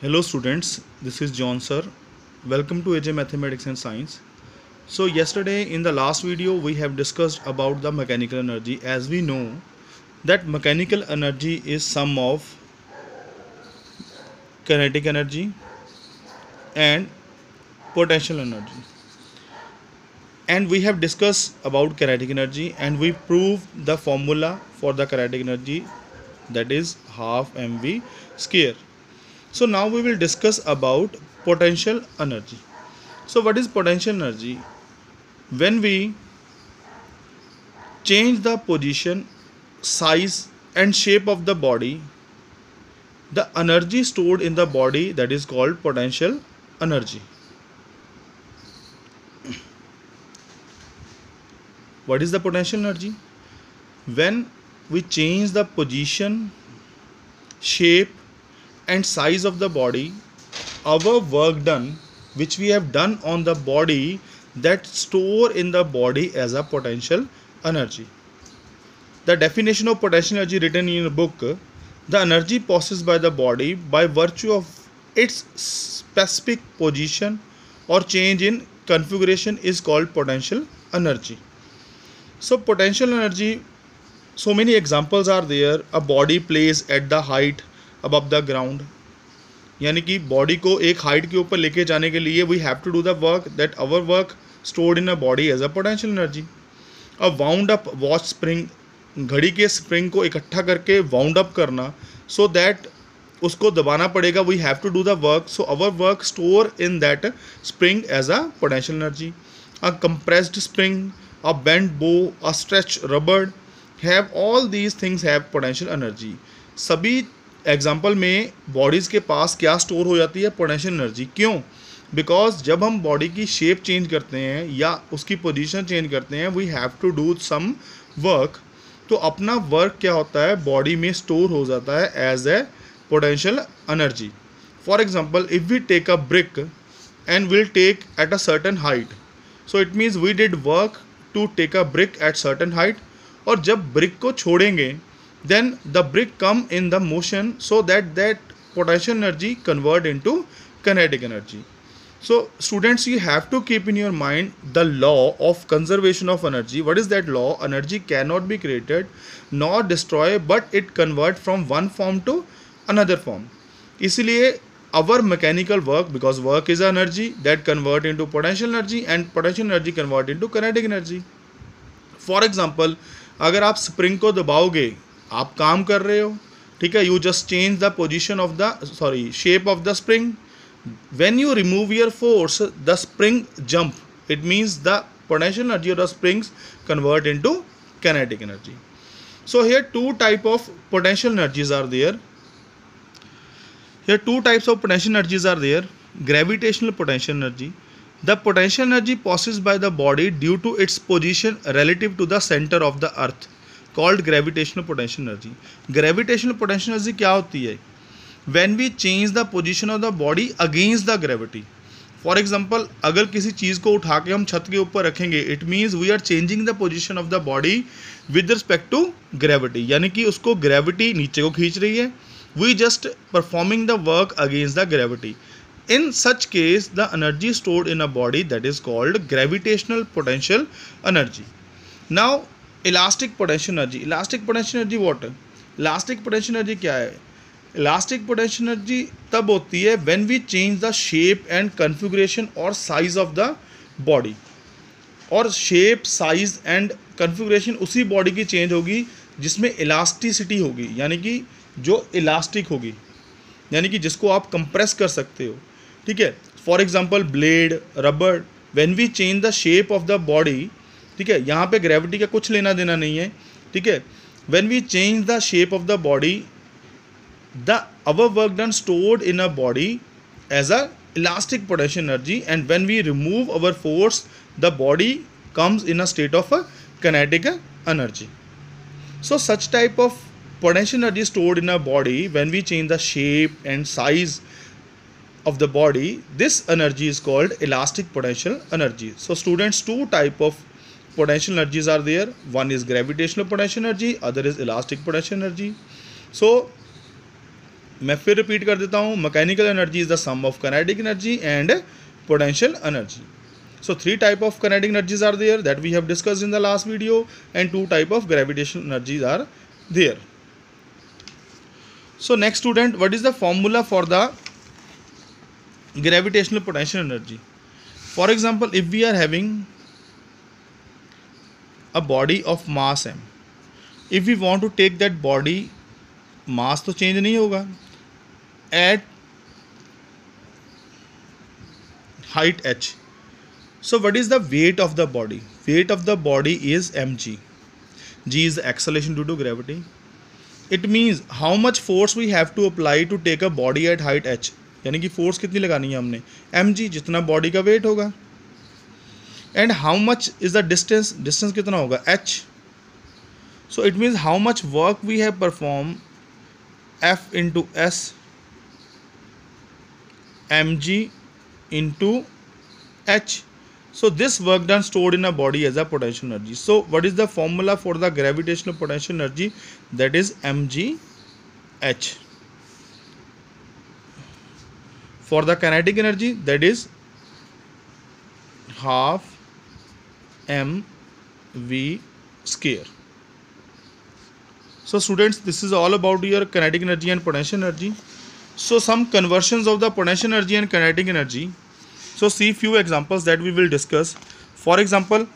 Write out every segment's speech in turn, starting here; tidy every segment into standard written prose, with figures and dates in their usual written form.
Hello students, this is John sir. Welcome to AJ Mathematics and Science. So yesterday in the last video we have discussed about the mechanical energy. As we know that mechanical energy is sum of kinetic energy and potential energy. And we have discussed about kinetic energy and we proved the formula for the kinetic energy, that is half mv square. So now we will discuss about potential energy. So what is potential energy? When we change the position, size and shape of the body, the energy stored in the body, that is called potential energy. What is the potential energy? When we change the position, shape and size of the body, our work done which we have done on the body, that store in the body as a potential energy. The definition of potential energy written in a book: the energy possessed by the body by virtue of its specific position or change in configuration is called potential energy. So potential energy, so many examples are there. A body placed at the height above the ground, यानी कि body को एक height के ऊपर लेके जाने के लिए we have to do the work, that our work stored in a body as a potential energy. A wound up watch spring, घड़ी के स्प्रिंग को इकट्ठा करके वाउंड अप करना, सो दैट उसको दबाना पड़ेगा, we have to do the work, so our work store in that spring as a potential energy. A compressed spring, a bend bow, a stretch rubber, have all these things have potential energy. सभी example में bodies के पास क्या store हो जाती है? Potential energy. क्यों? Because जब हम बॉडी की शेप चेंज करते हैं या उसकी पोजीशन चेंज करते हैं, we have to do some work, तो अपना वर्क क्या होता है बॉडी में स्टोर हो जाता है as a potential energy. For example, if we take a brick and will take at a certain height, so it means we did work to take a brick at certain height. और जब brick को छोड़ेंगे, then the brick come in the motion, so that potential energy convert into kinetic energy. So students, you have to keep in your mind the law of conservation of energy. What is that law? Energy cannot be created nor destroyed, but it convert from one form to another form. इसलिए our mechanical work, because work is energy, that convert into potential energy and potential energy convert into kinetic energy. For example, अगर आप spring को दबाओगे, आप काम कर रहे हो, ठीक है, you just change the position of the shape of the spring. When you remove your force, the spring jump, it means the potential energy of the springs convert into kinetic energy. So here two type of potential energies are there. Here two types of potential energies are there. Gravitational potential energy. The potential energy possessed by the body due to its position relative to the center of the earth, called gravitational potential energy. Gravitational potential energy क्या होती है? When we change the position of the body against the gravity. For example, अगर किसी चीज़ को उठा के हम छत के ऊपर रखेंगे, it means we are changing the position of the body with respect to gravity, यानी कि उसको ग्रेविटी नीचे को खींच रही है, we just performing the work against the gravity. In such case, the energy stored in a body, that is called gravitational potential energy. Now, elastic potential energy. Elastic potential energy what? Elastic potential energy क्या है? Elastic potential energy तब होती है when we change the shape and configuration और size of the body. और shape, size and configuration उसी body की change होगी जिसमें इलास्टिसिटी होगी, यानी कि जो इलास्टिक होगी, यानी कि जिसको आप कंप्रेस कर सकते हो, ठीक है. For example, blade, rubber, when we change the shape of the body, ठीक है, यहाँ पे ग्रेविटी का कुछ लेना देना नहीं है, ठीक है. When we change the shape of the body, the our work done stored in a body as a elastic potential energy, and when we remove our force, the body comes in a state of a kinetic energy. So such type of potential energy stored in a body when we change the shape and size of the body, this energy is called elastic potential energy. So students, two type of potential energies are there. One is gravitational potential energy, other is elastic potential energy. So मैं फिर repeat कर देता हूँ, mechanical energy is the sum of kinetic energy and potential energy. So 3 type of kinetic energies are there that we have discussed in the last video, and 2 type of gravitational energies are there. So next student, what is the formula for the gravitational potential energy? For example, if we are having a body of mass m, if we want to take that body, mass तो change नहीं होगा, at height h. So what is the weight of the body? Weight of the body is mg. G is the acceleration due to gravity. It means how much force we have to apply to take a body at height h. यानी कि force कितनी लगानी है हमने, mg, जितना body का weight होगा. And how much is the distance? Distance कितना होगा, h. So it means how much work we have performed, F into S, mg into h. So this work done stored in a body as a potential energy. So what is the formula for the gravitational potential energy? That is mgh. For the kinetic energy, that is half mv square. So students, this is all about your kinetic energy and potential energy. So some conversions of the potential energy and kinetic energy. So see few examples that we will discuss. For example,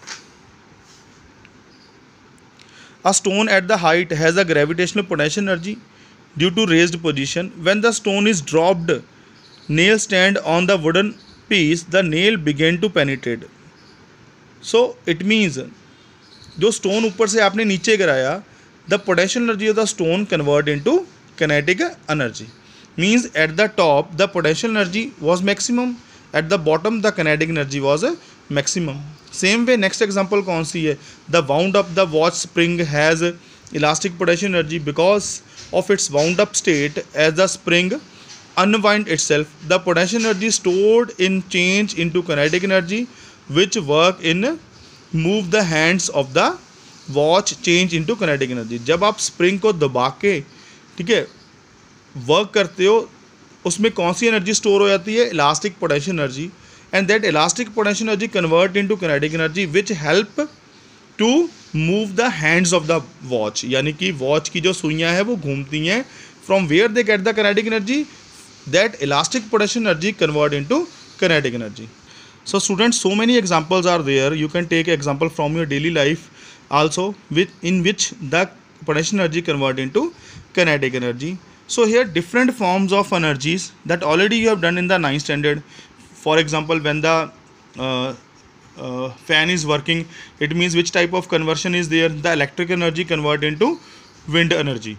a stone at the height has a gravitational potential energy due to raised position. When the stone is dropped, nail stand on the wooden piece, the nail begin to penetrate. So it means जो stone ऊपर से आपने नीचे गिराया, the potential energy of the stone convert into kinetic energy. Means at the top the potential energy was maximum, at the bottom the kinetic energy was a maximum. Same way next example कौन सी है, the wound up the watch spring has elastic potential energy because of its wound up state. As the spring unwind itself, the potential energy stored in change into kinetic energy which work in move the hands of the watch change into kinetic energy. जब आप spring को दबा के, ठीक है, work करते हो, उसमें कौन सी एनर्जी स्टोर हो जाती है, elastic potential energy. And that elastic potential energy convert into kinetic energy which help to move the hands of the watch. यानी कि वॉच की जो सुइयाँ हैं वो घूमती हैं. From where they get the kinetic energy, that elastic potential energy convert into kinetic energy. So students, so many examples are there. You can take example from your daily life also, in which the potential energy convert into kinetic energy. So here different forms of energies that already you have done in the 9th standard. For example, when the fan is working, it means which type of conversion is there. The electric energy convert into wind energy,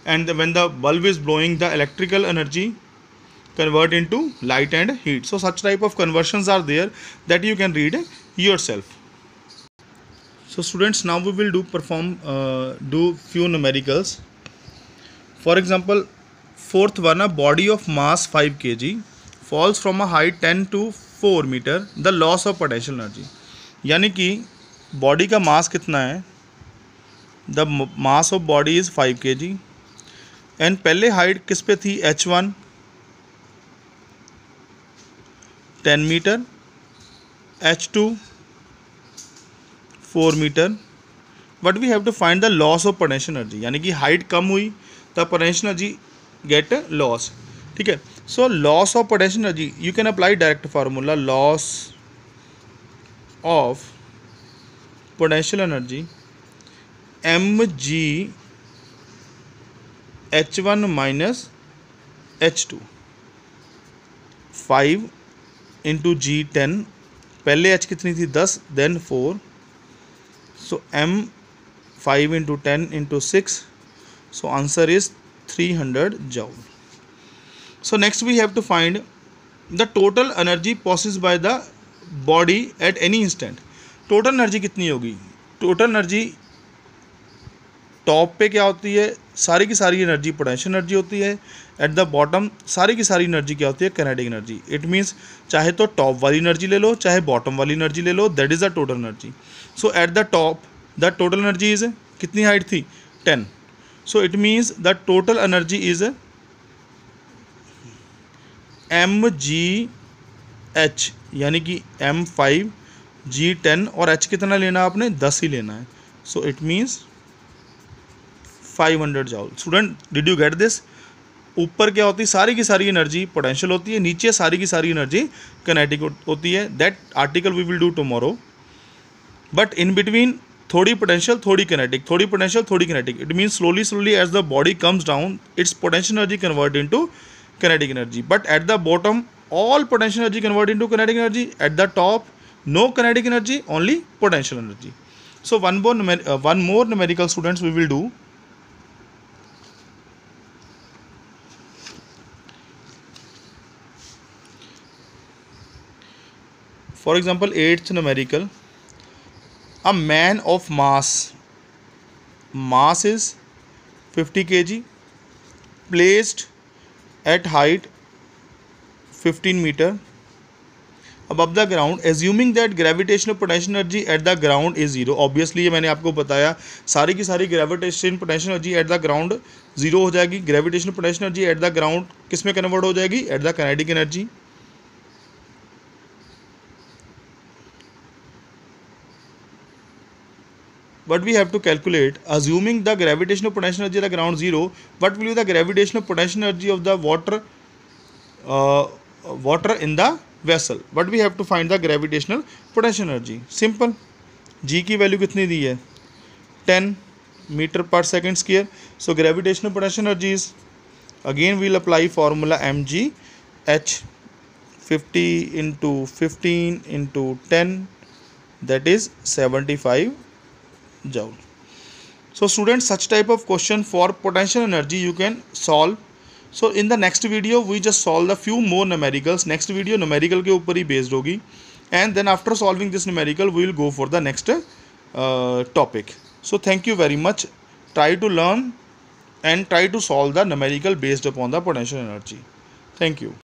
and when the bulb is blowing, the electrical energy convert into light and heat. So such type of conversions are there that you can read yourself. So students, now we will do few numericals. For example, fourth one, a body of mass 5 kg falls from a height 10 to 4 meter. The loss of potential energy. यानी कि body का mass कितना है, the mass of body is 5 kg and पहले height किस पे थी, h1 10 metre, h2 4 metre. But we have to find the loss of potential energy. यानी कि हाइट कम हुई तो पोटेंशियल एनर्जी गेट लॉस. ठीक है. So loss of potential energy you can apply direct formula, loss of potential energy mg h1 minus h2, 5 into g 10, पहले h कितनी थी 10, then 4, so m 5 into 10 into 6, so answer is 300 joule. So next we have to find the total energy possessed by the body at any instant. Total energy कितनी होगी, total energy top पे क्या होती है, सारी की सारी एनर्जी पोटेंशियल एनर्जी होती है. एट द बॉटम सारी की सारी एनर्जी क्या होती है, किनेटिक एनर्जी. इट मीन्स चाहे तो टॉप वाली एनर्जी ले लो, चाहे बॉटम वाली एनर्जी ले लो, that is the total energy. So at the top the total energy is, कितनी हाइट थी 10. So it means the total energy is mgh, यानी कि m5 g10 और h कितना लेना है आपने, 10 ही लेना है. सो it means 500 जॉल. Student, did you get this? ऊपर क्या होती है, सारी की सारी एनर्जी पोटेंशियल होती है, नीचे सारी की सारी एनर्जी किनेटिक होती है. That article we will do tomorrow. But in between थोड़ी पोटेंशियल, थोड़ी किनेटिक, थोड़ी पोटेंशियल, थोड़ी kinetic. It means slowly as the body comes down, its potential energy convert into kinetic energy. But at the bottom, all potential energy convert into kinetic energy. At the top, no kinetic energy, only potential energy. So one more numerical, students, we will do. For example, 8th numerical. A man of mass is 50 kg, placed at height 15 meter above the ground, assuming that gravitational potential energy at the ground is zero. Obviously ये मैंने आपको बताया, सारी की सारी gravitation potential energy at the ground zero हो जाएगी. Gravitational potential energy at the ground किस में कन्वर्ट हो जाएगी, at the kinetic energy. But we have to calculate, assuming the gravitational potential energy at the ground zero, what will be the gravitational potential energy of the water in the vessel. But we have to find the gravitational potential energy. Simple. G की value कितनी दी है, 10 metre per second square. So gravitational potential energy is, again we'll apply formula mgh, 50 into 15 into 10, that is 75 joule. So students, such type of question for potential energy you can solve. So in the next video we just solve the few more numericals. Next video numerical के ऊपर ही based होगी, and then after solving this numerical we will go for the next topic. So thank you very much. Try to learn and try to solve the numerical based upon the potential energy. Thank you.